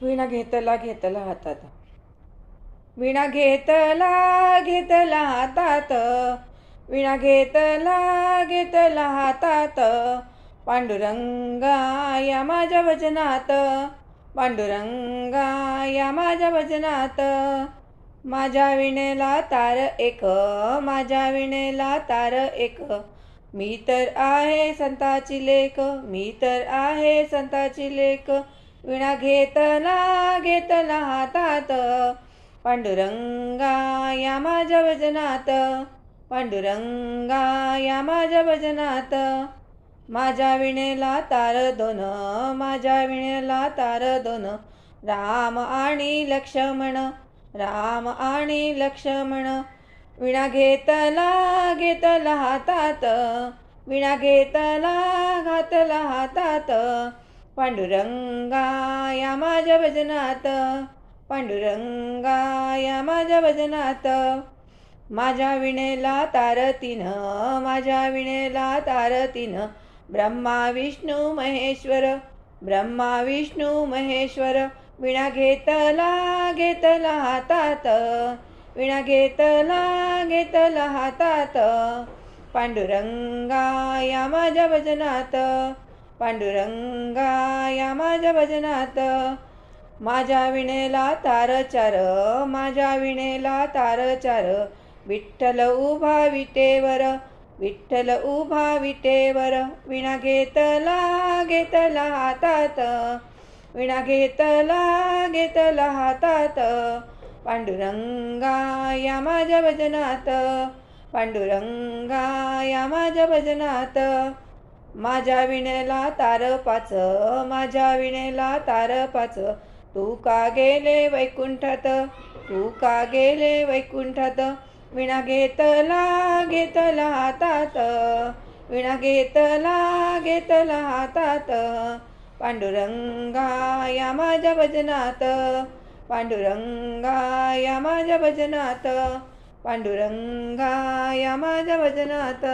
विणा घेतला घेतला हातात, विणा घेतला घेतला हातात, विणा घेतला घेतला हातात, पांडुरंगा या माझ्या भजनात, पांडुरंगा या माझ्या भजनात. माझ्या विणेला तार एक, माझ्या विणेला तार एक, मी तर आहे संताची लेक, मी तर आहे संताची लेक. विणा घेतला घेतला हातात, पांडुरंगा या माझ्या भजनात, पांडुरंगा या माझ्या भजनात. माझ्या विणेला तार दोन, माझ्या विणेला तार दोन, राम आणि लक्ष्मण, राम आणि लक्ष्मण. विणा घेतला घेतला हातात, विणा घेतला घातला हातात, पांडुरंगा या माझ्या भजनात, पांडुरंगा या माझ्या भजनात. माझ्या विणेला तार तीन, माझ्या विणेला तार तीन, ब्रह्मा विष्णू महेश्वर, ब्रह्मा विष्णू महेश्वर. विणा घेतला घेतला हातात, विणा घेतला घेतला हातात, पांडुरंगा या माझ्या भजनात, पांडुरंगा या माझ्या भजनात. माझ्या विणेला तार चार, माझ्या विणेला तार चार, विठ्ठल उभा विटेवर, विठ्ठल उभा विटेवर. विणा घेतला घेतला हातात, विणा घेतला घेतला हातात, पांडुरंगा या माझ्या भजनात, पांडुरंगा या माझ्या भजनात. माझ्या विणेला तार पाच, माझ्या विणेला तार पाच, तू का गेले वैकुंठात, तू का गेले वैकुंठात. विणा घेतला घेतला हातात, विणा घेतला घेतला हातात, पांडुरंगा या माझ्या भजनात, पांडुरंगा या माझ्या भजनात, पांडुरंगा या माझ्या भजनात.